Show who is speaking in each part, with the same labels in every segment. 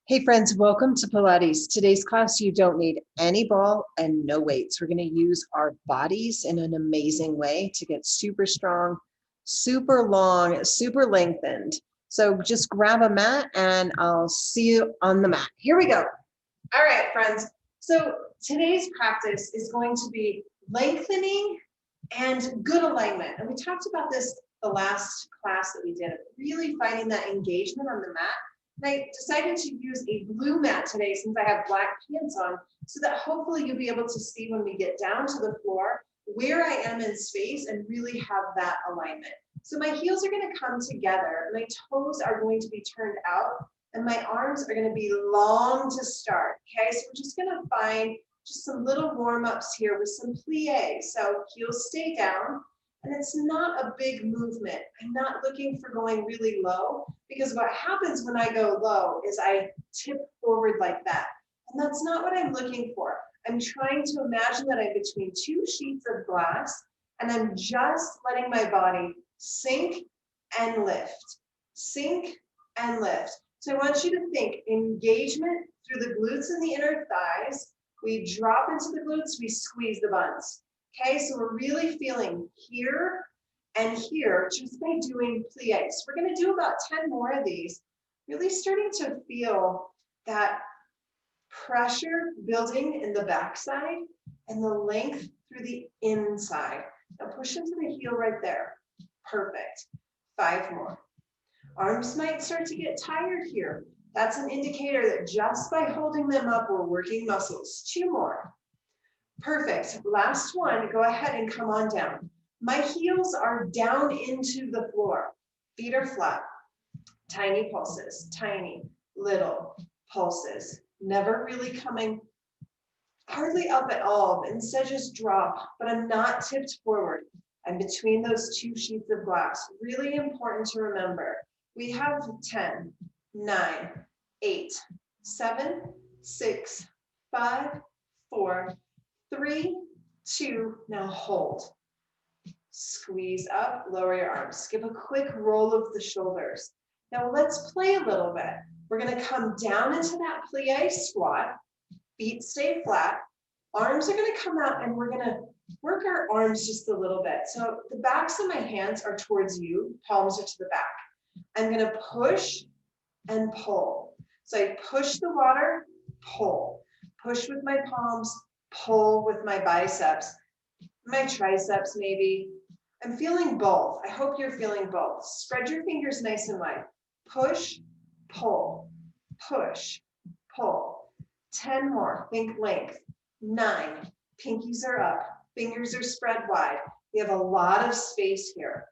Speaker 1: Hey friends, welcome to Pilates. Today's class, you don't need any ball and no weights. We're going to use our bodies in an amazing way to get super strong, super long, super lengthened. So just grab a mat and I'll see you on the mat. Here we go. All right, friends. So today's practice is going to be lengthening and good alignment. And we talked about this the last class that we did, really finding that engagement on the mat. And I decided to use a blue mat today since I have black pants on, so that hopefully you'll be able to see when we get down to the floor where I am in space and really have that alignment. So my heels are going to come together, my toes are going to be turned out, and my arms are going to be long to start. Okay, so we're just going to find just some little warm-ups here with some plie. So heels stay down. And it's not a big movement. I'm not looking for going really low, because what happens when I go low is I tip forward like that. And that's not what I'm looking for. I'm trying to imagine that I'm between two sheets of glass and I'm just letting my body sink and lift, sink and lift. So I want you to think engagement through the glutes and the inner thighs. We drop into the glutes, we squeeze the buns. Okay, so we're really feeling here and here just by doing plies. We're going to do about 10 more of these, really starting to feel that pressure building in the backside and the length through the inside. Now push into the heel right there. Perfect. 5 more. Arms might start to get tired here. That's an indicator that just by holding them up, we're working muscles. 2 more. Perfect. Last one, go ahead and come on down. My heels are down into the floor. Feet are flat. Tiny pulses, tiny little pulses. Never really coming hardly up at all. Instead, just drop, but I'm not tipped forward. I'm between those two sheets of glass. Really important to remember. We have 10, 9, 8, 7, 6, 5, 4, 3, 2, now hold. Squeeze up, lower your arms. Give a quick roll of the shoulders. Now let's play a little bit. We're going to come down into that plie squat. Feet stay flat. Arms are going to come out and we're going to work our arms just a little bit. So the backs of my hands are towards you. Palms are to the back. I'm going to push and pull. So I push the water, pull. Push with my palms, pull with my biceps, my triceps maybe. I'm feeling both. I hope you're feeling both. Spread your fingers nice and wide. Push, pull, push, pull. 10 more. Think length. 9. Pinkies are up. Fingers are spread wide. We have a lot of space here.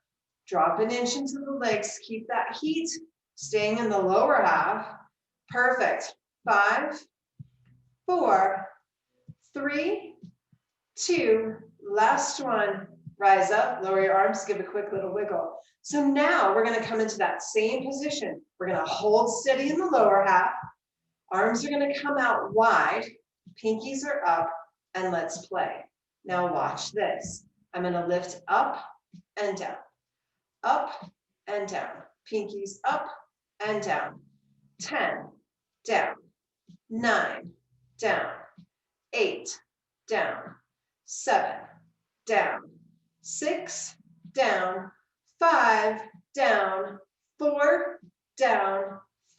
Speaker 1: Drop an inch into the legs. Keep that heat staying in the lower half. Perfect. 5, 4, 3, 2, last one. Rise up, lower your arms, give a quick little wiggle. So now we're going to come into that same position. We're going to hold steady in the lower half. Arms are going to come out wide. Pinkies are up, and let's play. Now watch this. I'm going to lift up and down, up and down. Pinkies up and down. 10, down. 9, down. 8, down. 7, down. 6, down. 5, down. 4, down.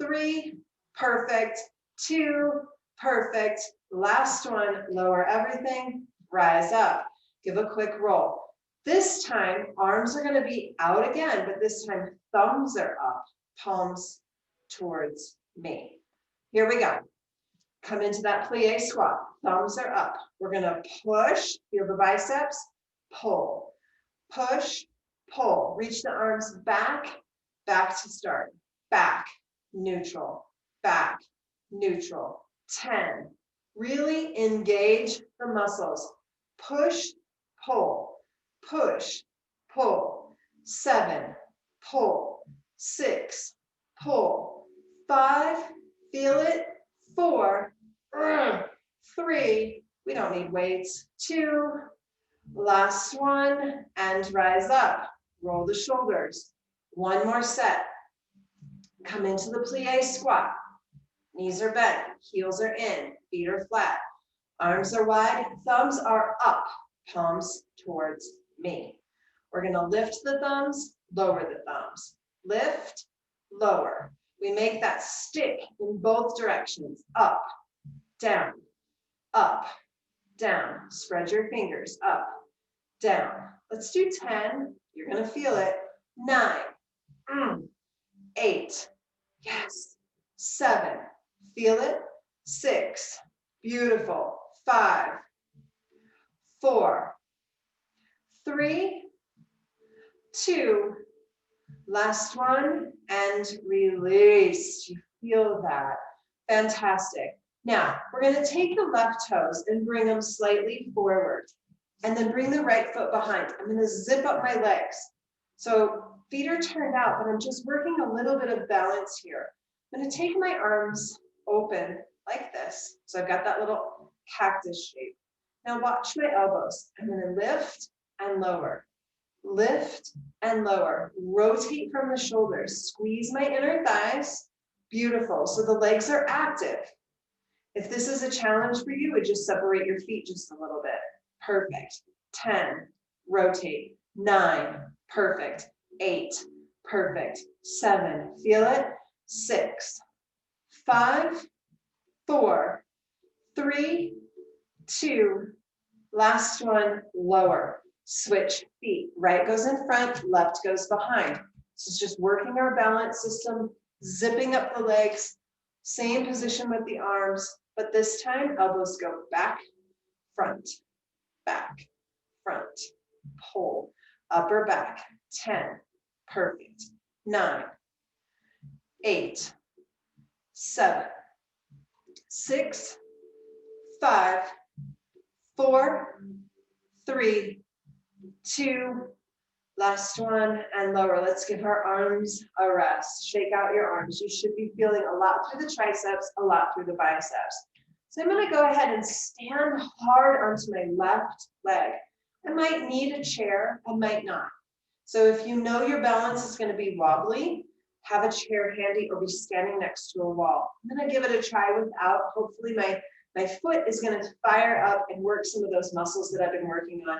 Speaker 1: 3, perfect. 2, perfect. Last one, lower everything, rise up. Give a quick roll. This time, arms are going to be out again, but this time, thumbs are up, palms towards me. Here we go. Come into that plie squat. Thumbs are up. We're going to push, feel the biceps, pull, push, pull. Reach the arms back, back to start. Back, neutral, back, neutral. 10. Really engage the muscles. Push, pull, push, pull. 7, pull. 6, pull. 5, feel it. 4, 3, we don't need weights. 2, last one, and rise up. Roll the shoulders. One more set. Come into the plie squat. Knees are bent, heels are in, feet are flat, arms are wide, thumbs are up, palms towards me. We're gonna lift the thumbs, lower the thumbs. Lift, lower. We make that stick in both directions, up, down, up, down. Spread your fingers, up, down. Let's do 10, you're gonna feel it. 9, 8, yes, 7, feel it. 6, beautiful. 5, 4, 3, 2, last one, and release. You feel that. Fantastic. Now, we're going to take the left toes and bring them slightly forward, and then bring the right foot behind. I'm going to zip up my legs. So feet are turned out, but I'm just working a little bit of balance here. I'm going to take my arms open like this. So I've got that little cactus shape. Now watch my elbows. I'm going to lift and lower. Lift and lower. Rotate from the shoulders. Squeeze my inner thighs. Beautiful. So the legs are active. If this is a challenge for you, just separate your feet just a little bit. Perfect. 10. Rotate. 9. Perfect. 8. Perfect. 7. Feel it. 6. 5. 4. 3. 2. Last one. Lower. Switch feet. Right goes in front, left goes behind. This is just working our balance system, zipping up the legs, same position with the arms, but this time elbows go back, front, pull, upper back. 10, perfect. 9, 8, 7, 6, 5, 4, 3, 2, last one, and lower. Let's give our arms a rest. Shake out your arms. You should be feeling a lot through the triceps, a lot through the biceps. So I'm going to go ahead and stand hard onto my left leg. I might need a chair, I might not. So if you know your balance is going to be wobbly, have a chair handy or be standing next to a wall. I'm going to give it a try without. Hopefully my foot is going to fire up and work some of those muscles that I've been working on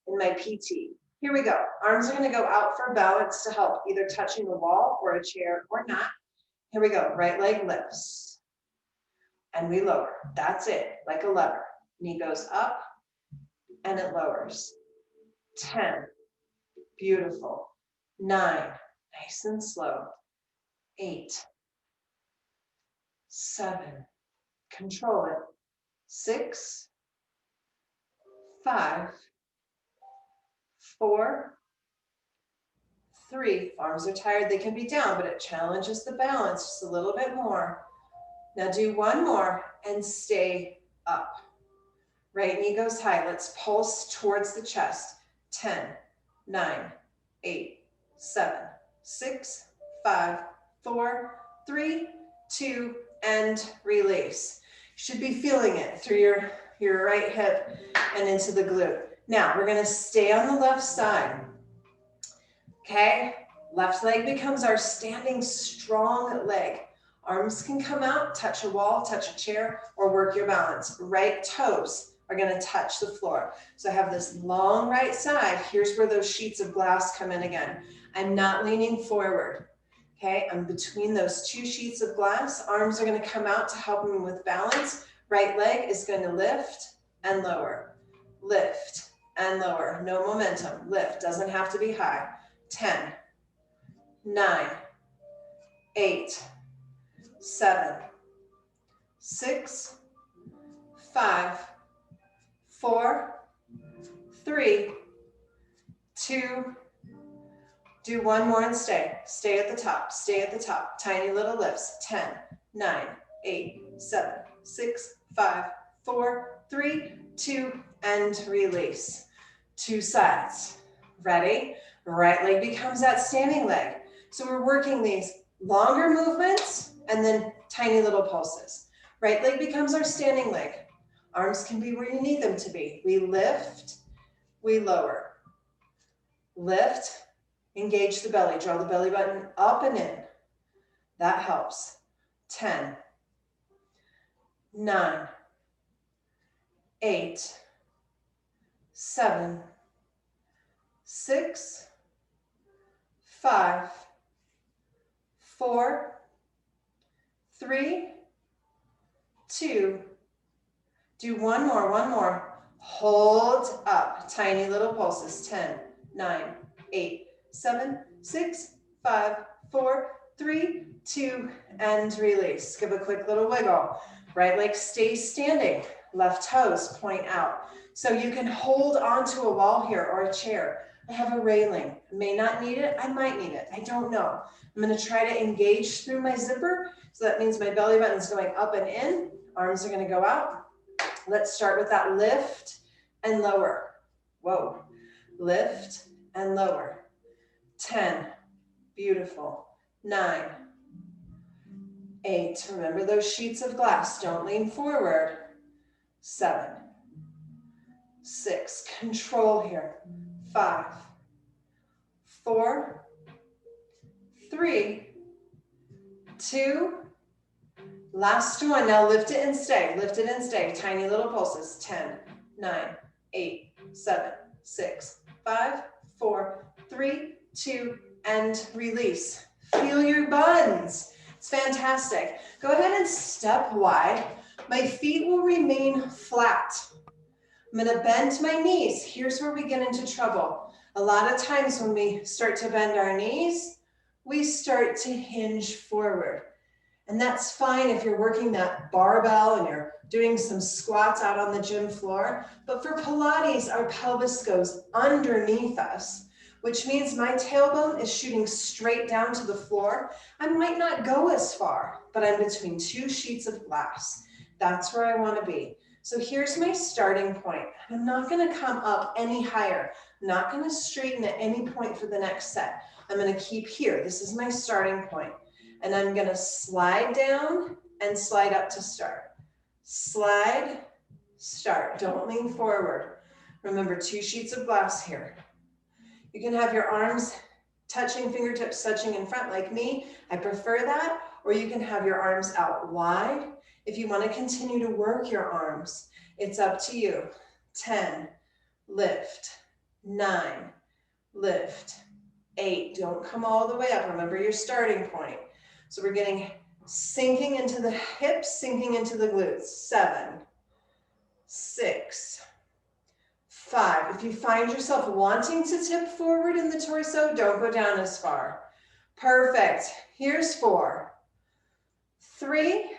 Speaker 1: in my PT. Here we go. Arms are going to go out for balance to help, either touching the wall or a chair or not. Here we go. Right leg lifts. And we lower. That's it, like a lever. Knee goes up and it lowers. 10. Beautiful. 9. Nice and slow. 8. 7. Control it. 6. 5. 4. 3. Arms are tired, they can be down, but it challenges the balance just a little bit more. Now do one more and stay up. Right knee goes high. Let's pulse towards the chest. 10, 9, 8, 7, 6, 5, 4, 3, 2, and release. You should be feeling it through your right hip and into the glute. Now we're going to stay on the left side. Okay, left leg becomes our standing strong leg. Arms can come out, touch a wall, touch a chair, or work your balance. Right toes are going to touch the floor. So I have this long right side. Here's where those sheets of glass come in again. I'm not leaning forward. Okay, I'm between those two sheets of glass. Arms are going to come out to help me with balance. Right leg is going to lift and lower. Lift and lower. No momentum. Lift. Doesn't have to be high. 10, 9, 8, 7, 6, 5, 4, 3, 2, do one more and stay. Stay at the top, stay at the top. Tiny little lifts. 10, 9, 8, 7, 6, 5, 4, 3, 2, and release. Two sides. Ready? Right leg becomes that standing leg. So we're working these longer movements and then tiny little pulses. Right leg becomes our standing leg. Arms can be where you need them to be. We lift, we lower. Lift, engage the belly. Draw the belly button up and in. That helps. 10,
Speaker 2: 9, 8, 7, 6, 5, 4, 3, 2. Do one more. Hold up. Tiny little pulses. 10, 9, 8, 7, 6, 5, 4, 3, 2, and release. Give a quick little wiggle. Right leg stays standing. Left toes point out. So you can hold onto a wall here or a chair. I have a railing. I may not need it. I might need it. I don't know. I'm going to try to engage through my zipper. So that means my belly button is going up and in. Arms are going to go out. Let's start with that lift and lower. Whoa. Lift and lower. 10. Beautiful. 9. 8. Remember those sheets of glass. Don't lean forward. 7. 6. Control here. 5. 4. 3. 2. Last one. Now lift it and stay. Lift it and stay. Tiny little pulses. 10, 9, 8, 7, 6, 5, 4, 3, 2, and release. Feel your buns. It's fantastic. Go ahead and step wide. My feet will remain flat. I'm going to bend my knees. Here's where we get into trouble. A lot of times when we start to bend our knees, we start to hinge forward. And that's fine if you're working that barbell and you're doing some squats out on the gym floor. But for Pilates, our pelvis goes underneath us, which means my tailbone is shooting straight down to the floor. I might not go as far, but I'm between two sheets of glass. That's where I want to be. So here's my starting point. I'm not going to come up any higher. I'm not going to straighten at any point for the next set. I'm going to keep here. This is my starting point. And I'm going to slide down and slide up to start. Slide, start. Don't lean forward. Remember, two sheets of glass here. You can have your arms touching, fingertips touching in front like me. I prefer that. Or you can have your arms out wide. If you want to continue to work your arms, it's up to you. 10, lift. 9, lift. 8, don't come all the way up. Remember your starting point. So we're getting sinking into the hips, sinking into the glutes. 7, 6, 5. If you find yourself wanting to tip forward in the torso, don't go down as far. Perfect. Here's 4, 3,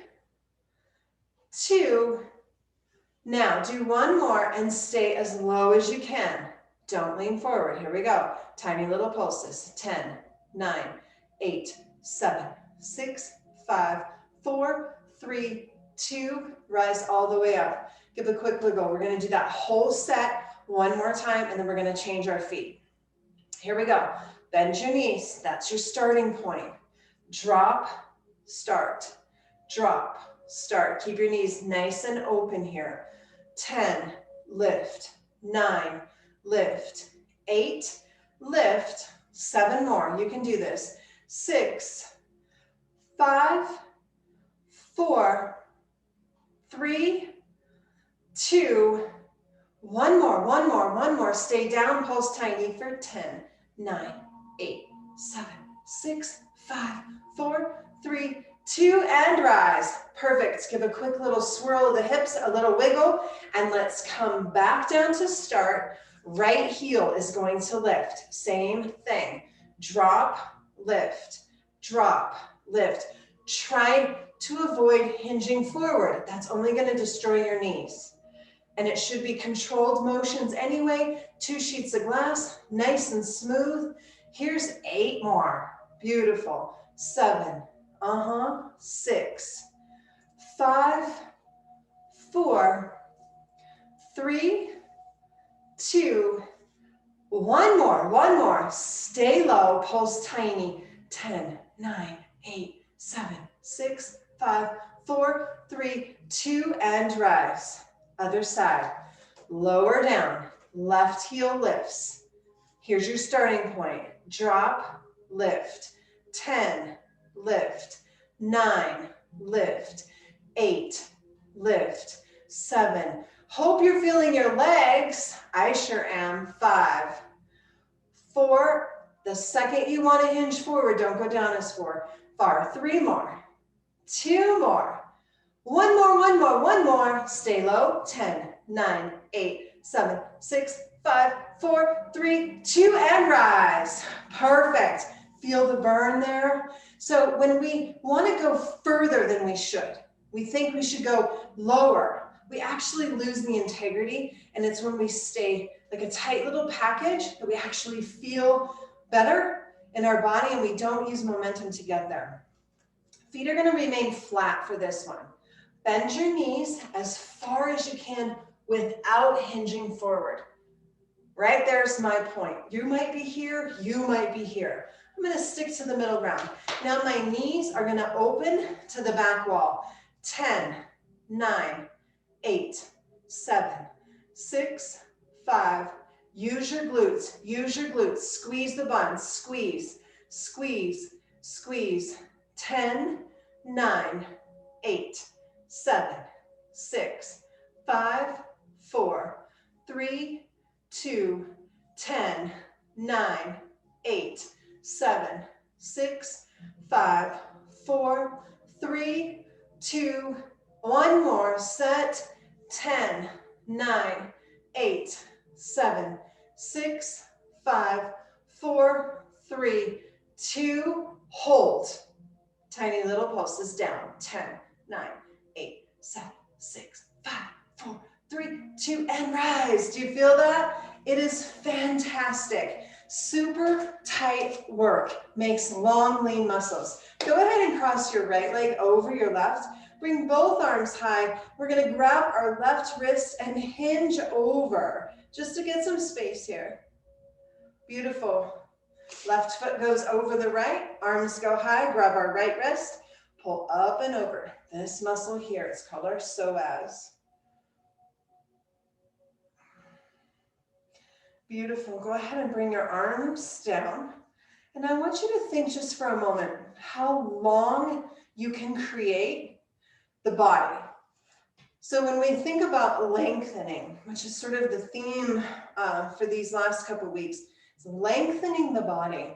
Speaker 2: 2. Now do one more and stay as low as you can. Don't lean forward. Here we go. Tiny little pulses. 10, 9, 8, 7, 6, 5, 4, 3, 2. Rise all the way up. Give a quick wiggle. We're going to do that whole set one more time, and then we're going to change our feet. Here we go. Bend your knees. That's your starting point. Drop, start. Drop, start. Keep your knees nice and open here. 10, lift. 9, lift. 8, lift. 7 more. You can do this. 6, 5, 4, 3, 2, one more. Stay down, pulse tiny for 10, 9, 8, 7, 6, 5, 4, 3, 2, and rise. Perfect. Give a quick little swirl of the hips, a little wiggle, and let's come back down to start. Right heel is going to lift. Same thing. Drop, lift, drop, lift. Try to avoid hinging forward. That's only going to destroy your knees. And it should be controlled motions anyway. 2 sheets of glass, nice and smooth. Here's 8 more. Beautiful. 7, 6, 5, 4, 3, 2, one more. Stay low, pulse tiny. 10, 9, 8, 7, 6, 5, 4, 3, 2, and rise. Other side. Lower down. Left heel lifts. Here's your starting point. Drop, lift. 10, lift. 9, lift. 8, lift, 7. Hope you're feeling your legs. I sure am. 5, 4. The second you want to hinge forward, don't go down as far. 3 more, 2 more, 1 more, 1 more, 1 more. Stay low. 10, 9, 8, 7, 6, 5, 4, 3, 2, and rise. Perfect. Feel the burn there. So when we want to go further than we should, we think we should go lower, we actually lose the integrity, and it's when we stay like a tight little package that we actually feel better in our body, and we don't use momentum to get there. Feet are going to remain flat for this one. Bend your knees as far as you can without hinging forward. Right there's my point. You might be here, you might be here. I'm going to stick to the middle ground. Now my knees are going to open to the back wall. 10, 9, 8, 7, 6, 5. Use your glutes. Use your glutes. Squeeze the buns. Squeeze, squeeze, squeeze. 10, 9, 8, 7, 6, 5, 4, 3, 2, 10, 9, 8, 7, 6, 5, 4, 3, 2, 1 more. Set. 10, 9, 8, 7, 6, 5, 4, 3, 2, hold. Tiny little pulses down. 10, 9, 8, 7, 6, 5, 4, 3, 2, and rise. Do you feel that? It is fantastic. Super tight work. Makes long, lean muscles. Go ahead and cross your right leg over your left. Bring both arms high. We're going to grab our left wrist and hinge over just to get some space here. Beautiful. Left foot goes over the right. Arms go high. Grab our right wrist. Pull up and over. This muscle here, it's called our psoas. Beautiful. Go ahead and bring your arms down. And I want you to think just for a moment how long you can create the body. So when we think about lengthening, which is sort of the theme for these last couple of weeks, it's lengthening the body.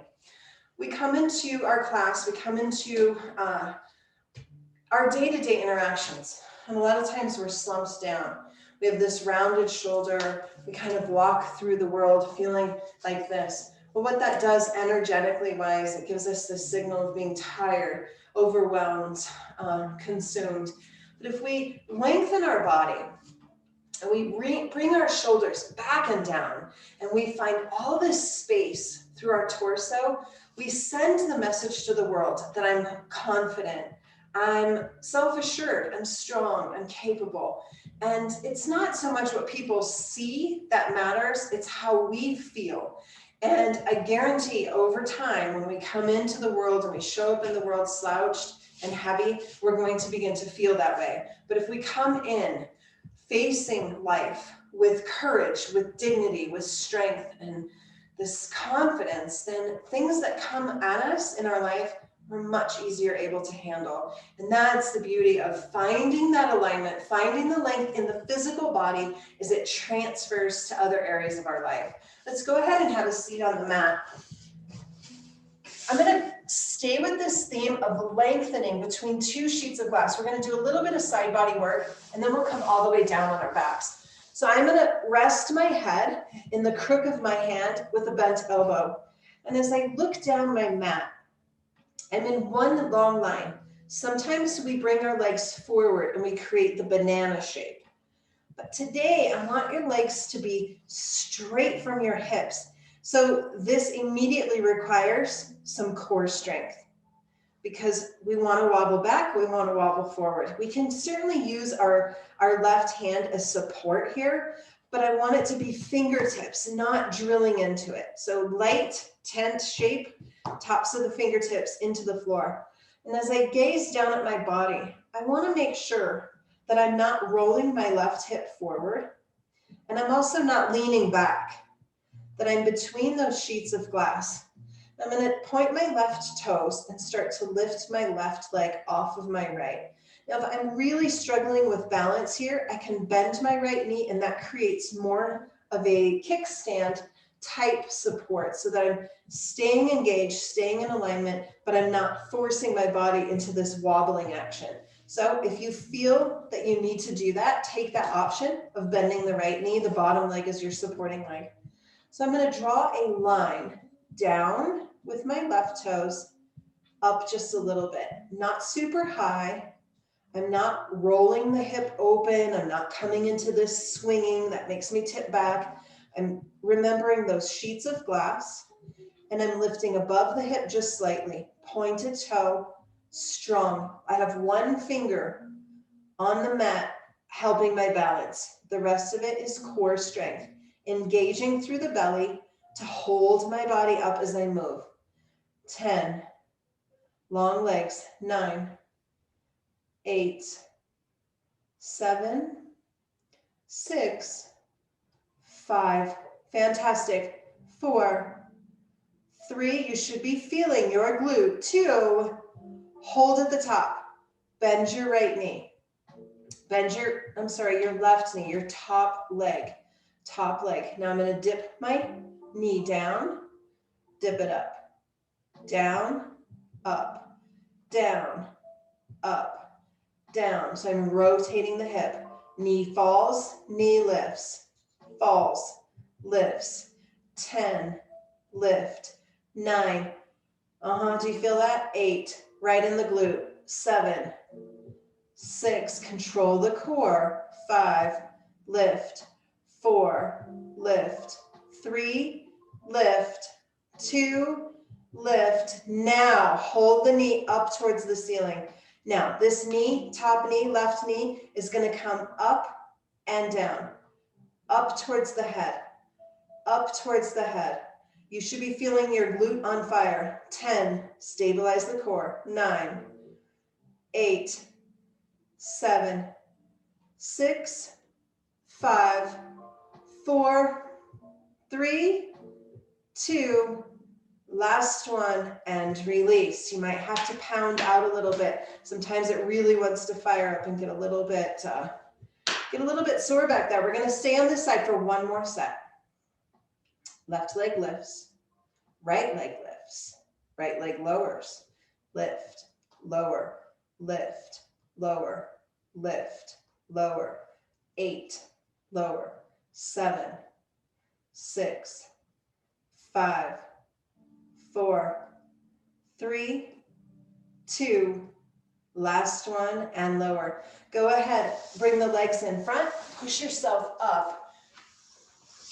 Speaker 2: We come into our class, we come into our day-to-day interactions, and a lot of times we're slumped down. We have this rounded shoulder. We kind of walk through the world feeling like this. But what that does energetically wise, it gives us the signal of being tired, overwhelmed, consumed. But if we lengthen our body and we bring our shoulders back and down, and we find all this space through our torso, we send the message to the world that I'm confident, I'm self-assured, I'm strong, I'm capable. And it's not so much what people see that matters, it's how we feel. And I guarantee over time, when we come into the world and we show up in the world slouched and heavy, we're going to begin to feel that way. But if we come in facing life with courage, with dignity, with strength, and this confidence, then things that come at us in our life, we're much easier able to handle. And that's the beauty of finding that alignment, finding the length in the physical body, is it transfers to other areas of our life. Let's go ahead and have a seat on the mat. I'm going to stay with this theme of lengthening between two sheets of glass. We're going to do a little bit of side body work, and then we'll come all the way down on our backs. So I'm going to rest my head in the crook of my hand with a bent elbow. And as I look down my mat, I'm in one long line. Sometimes we bring our legs forward and we create the banana shape. But today, I want your legs to be straight from your hips. So this immediately requires some core strength, because we want to wobble back, we want to wobble forward. We can certainly use our left hand as support here, but I want it to be fingertips, not drilling into it. So light tent shape, tops of the fingertips into the floor. And as I gaze down at my body, I want to make sure that I'm not rolling my left hip forward, and I'm also not leaning back, that I'm between those sheets of glass. I'm going to point my left toes and start to lift my left leg off of my right. Now, if I'm really struggling with balance here, I can bend my right knee, and that creates more of a kickstand type support so that I'm staying engaged, staying in alignment, but I'm not forcing my body into this wobbling action. So if you feel that you need to do that, take that option of bending the right knee. The bottom leg is your supporting leg. So I'm going to draw a line down with my left toes, up just a little bit, not super high. I'm not rolling the hip open. I'm not coming into this swinging that makes me tip back. I'm remembering those sheets of glass, and I'm lifting above the hip just slightly, pointed toe, strong. I have one finger on the mat helping my balance. The rest of it is core strength, engaging through the belly to hold my body up as I move. 10, long legs, 9, 8, 7, 6, 5, fantastic, 4, 3, you should be feeling your glute, 2, hold at the top, bend your right knee, bend your, your left knee, your top leg. Now I'm going to dip my knee down, dip it up, down, up, down, up, down. So I'm rotating the hip. Knee falls, knee lifts, falls, lifts. 10, lift. 9, do you feel that? 8, right in the glute. 7, 6, control the core. 5, lift. 4, lift. 3, lift. 2, lift. Now hold the knee up towards the ceiling. Now this knee, top knee, left knee is going to come up and down, up towards the head, up towards the head. You should be feeling your glute on fire. 10, stabilize the core. 9, 8, 7, 6, 5, 4, 3, 2, last one, and release. You might have to pound out a little bit. Sometimes it really wants to fire up and get a little bit sore back there. We're going to stay on this side for one more set. Left leg lifts, right leg lifts, right leg lowers, lift, lower, lift, lower, lift, lower, 8, lower, 7, 6, 5, 4, 3, 2, last one, and lower. Go ahead, bring the legs in front, push yourself up.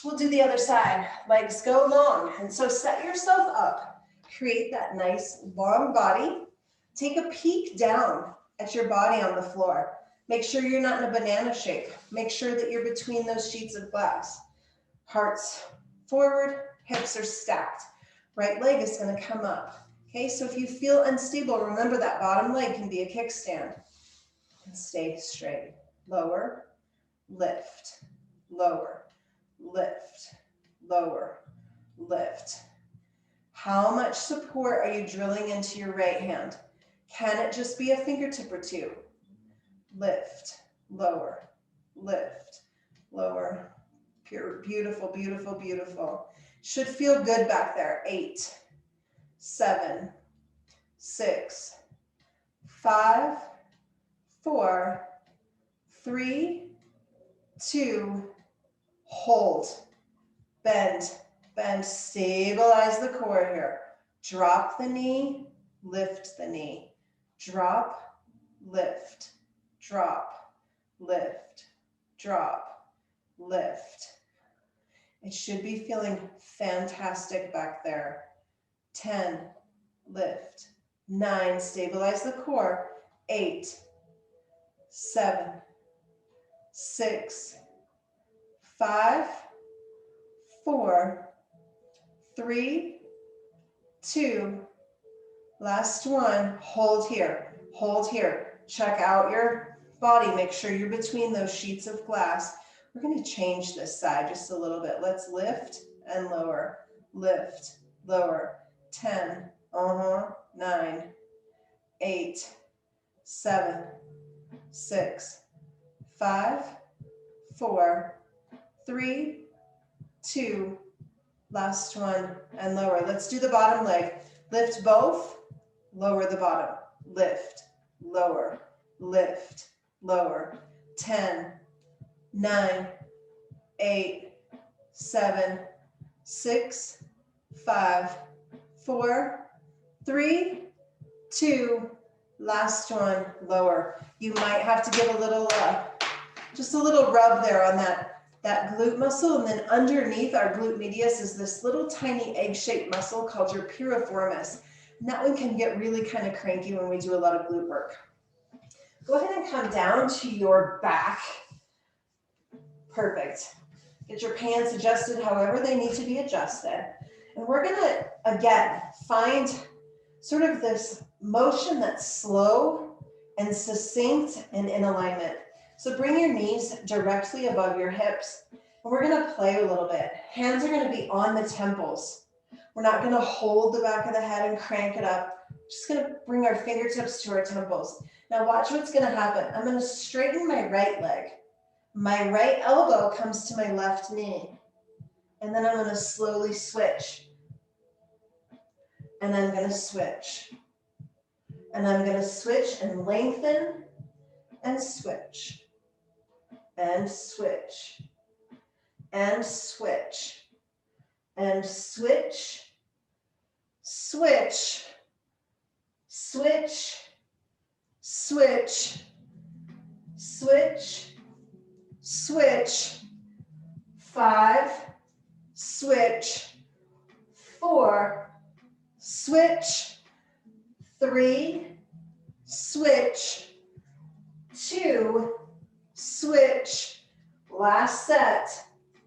Speaker 2: We'll do the other side. Legs go long, and so set yourself up. Create that nice long body. Take a peek down at your body on the floor. Make sure you're not in a banana shape. Make sure that you're between those sheets of glass. Hearts forward, hips are stacked. Right leg is going to come up. Okay, so if you feel unstable, remember that bottom leg can be a kickstand. And stay straight. Lower, lift, lower, lift, lower, lift. How much support are you drilling into your right hand? Can it just be a fingertip or two? Lift, lower, lift, lower. Pure, beautiful, beautiful, beautiful. Should feel good back there. 8, 7, 6, 5, 4, 3, 2, hold, bend, bend, stabilize the core here. Drop the knee, lift the knee. Drop, lift, drop, lift, drop, lift. It should be feeling fantastic back there. 10, lift. 9, stabilize the core. 8, 7, 6, 5, 4, 3, 2, last one. Hold here, hold here. Check out your body. Make sure you're between those sheets of glass. We're going to change this side just a little bit. Let's lift and lower, lift, lower. 10, 9, 8, 7, 6, 5, 4, 3, 2, last one, and lower. Let's do the bottom leg. Lift both, lower the bottom. Lift, lower, lift, lower. 10, 9, 8, 7, 6, 5, 4, 3, 2, last one, lower. You might have to give a little, just a little rub there on that glute muscle, and then underneath our glute medius is this little tiny egg-shaped muscle called your piriformis. And that one can get really kind of cranky when we do a lot of glute work. Go ahead and come down to your back. Perfect. Get your pants adjusted however they need to be adjusted. And we're gonna, again, find sort of this motion that's slow and succinct and in alignment. So bring your knees directly above your hips. And we're gonna play a little bit. Hands are gonna be on the temples. We're not gonna hold the back of the head and crank it up. Just gonna bring our fingertips to our temples. Now watch what's gonna happen. I'm gonna straighten my right leg. My right elbow comes to my left knee. And then I'm gonna slowly switch. And I'm gonna switch. And I'm gonna switch and lengthen and switch. And switch. And switch. And switch. Switch. Switch. Switch. Switch. Switch. 5. Switch. 4. Switch. 3. Switch. 2. Switch. Last set.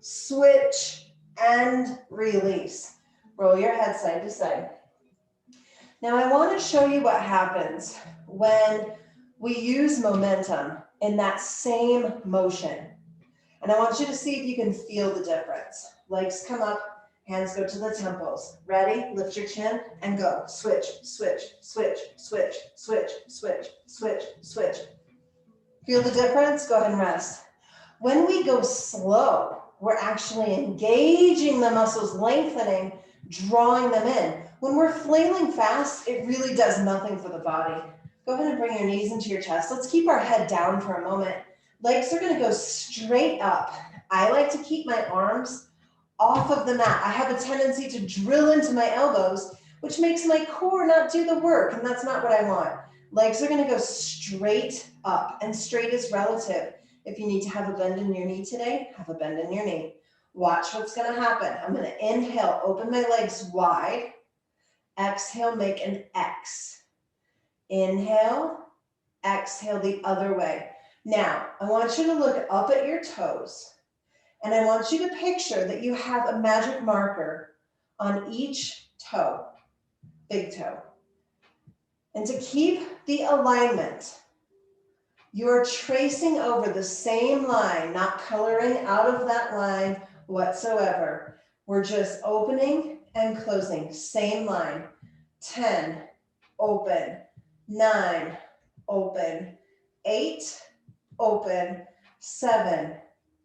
Speaker 2: Switch and release. Roll your head side to side. Now I want to show you what happens when we use momentum in that same motion. And I want you to see if you can feel the difference. Legs come up, hands go to the temples. Ready? Lift your chin and go. Switch, switch, switch, switch, switch, switch, switch, switch. Feel the difference? Go ahead and rest. When we go slow, we're actually engaging the muscles, lengthening, drawing them in. When we're flailing fast, it really does nothing for the body. Go ahead and bring your knees into your chest. Let's keep our head down for a moment. Legs are gonna go straight up. I like to keep my arms off of the mat. I have a tendency to drill into my elbows, which makes my core not do the work, and that's not what I want. Legs are gonna go straight up, and straight is relative. If you need to have a bend in your knee today, have a bend in your knee. Watch what's gonna happen. I'm gonna inhale, open my legs wide. Exhale, make an X. Inhale, exhale the other way. Now, I want you to look up at your toes, and I want you to picture that you have a magic marker on each toe, big toe. And to keep the alignment, you are tracing over the same line, not coloring out of that line whatsoever. We're just opening and closing, same line. 10, open, 9, open, 8, open, 7,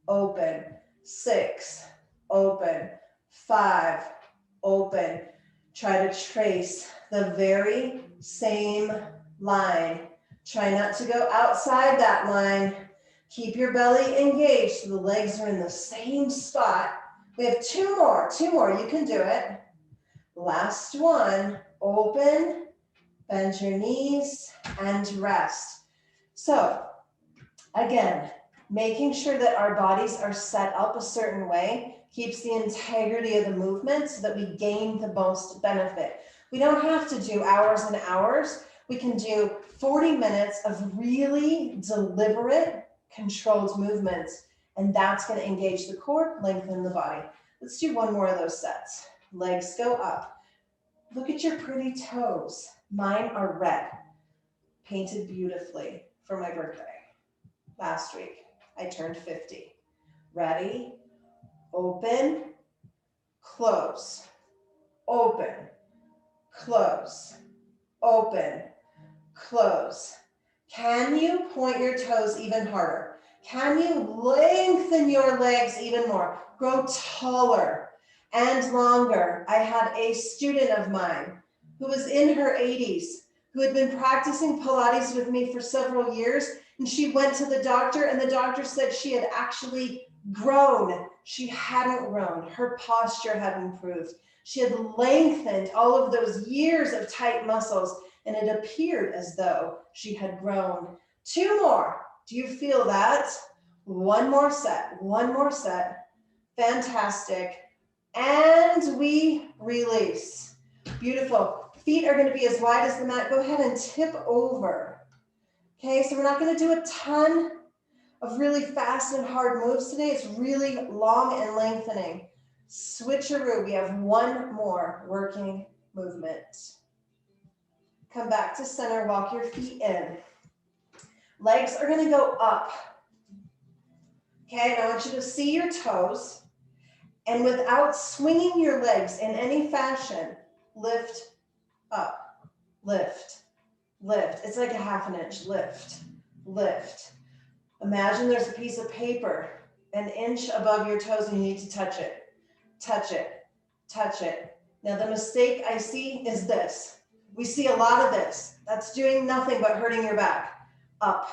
Speaker 2: open, 6, open, 5, open. Try to trace the very same line. Try not to go outside that line. Keep your belly engaged so the legs are in the same spot. We have two more, you can do it. Last one, open, bend your knees, and rest. So, again, making sure that our bodies are set up a certain way keeps the integrity of the movement so that we gain the most benefit. We don't have to do hours and hours. We can do 40 minutes of really deliberate, controlled movements, and that's going to engage the core, lengthen the body. Let's do one more of those sets. Legs go up. Look at your pretty toes. Mine are red, painted beautifully for my birthday. Last week, I turned 50. Ready? Open, close, open, close, open, close. Can you point your toes even harder? Can you lengthen your legs even more? Grow taller and longer. I had a student of mine who was in her 80s, who had been practicing Pilates with me for several years, and she went to the doctor, and the doctor said she had actually grown. She hadn't grown. Her posture had improved. She had lengthened all of those years of tight muscles, and it appeared as though she had grown. 2 more. Do you feel that? 1 more set. 1 more set. Fantastic. And we release. Beautiful. Feet are going to be as wide as the mat. Go ahead and tip over. Okay, so we're not going to do a ton of really fast and hard moves today. It's really long and lengthening. Switcheroo. We have 1 more working movement. Come back to center. Walk your feet in. Legs are going to go up. Okay, and I want you to see your toes. And without swinging your legs in any fashion, lift up, lift, lift. It's like a 1/2 inch, lift, lift. Imagine there's a piece of paper 1 inch above your toes and you need to touch it, touch it, touch it. Now the mistake I see is this. We see a lot of this. That's doing nothing but hurting your back. Up,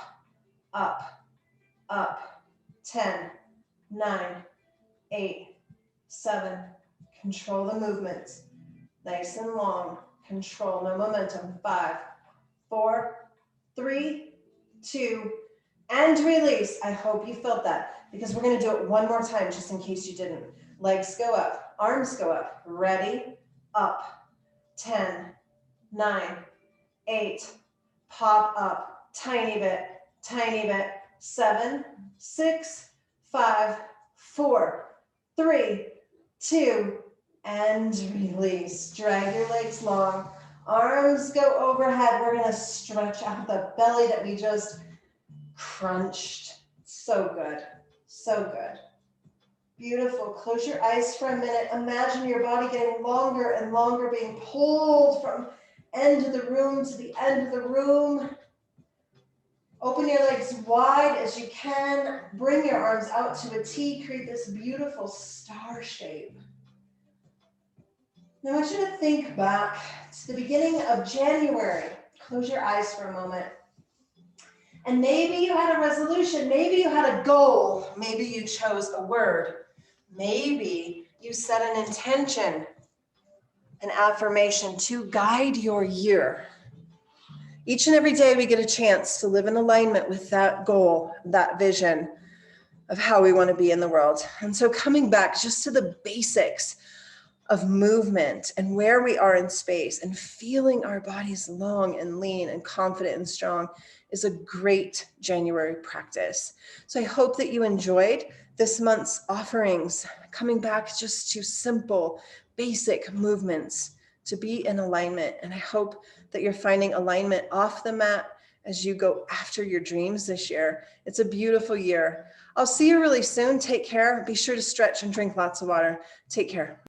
Speaker 2: up, up. 10, 9, 8, 7. Control the movements. Nice and long. Control, no momentum. 5, 4, 3, 2, and release. I hope you felt that because we're going to do it 1 more time just in case you didn't. Legs go up, arms go up. Ready? Up. 10, 9, 8. Pop up. Tiny bit, tiny bit. 7, 6, 5, 4, 3, 2, and release. Drag your legs long. Arms go overhead. We're going to stretch out the belly that we just crunched. So good. So good. Beautiful. Close your eyes for a minute. Imagine your body getting longer and longer, being pulled from end of the room to the end of the room. Open your legs wide as you can. Bring your arms out to a T. Create this beautiful star shape. Now I want you to think back to the beginning of January. Close your eyes for a moment. And maybe you had a resolution. Maybe you had a goal. Maybe you chose a word. Maybe you set an intention, an affirmation to guide your year. Each and every day we get a chance to live in alignment with that goal, that vision of how we want to be in the world. And so coming back just to the basics of movement and where we are in space and feeling our bodies long and lean and confident and strong is a great January practice. So I hope that you enjoyed this month's offerings, coming back just to simple, basic movements to be in alignment. And I hope that you're finding alignment off the mat as you go after your dreams this year. It's a beautiful year. I'll see you really soon. Take care. Be sure to stretch and drink lots of water. Take care.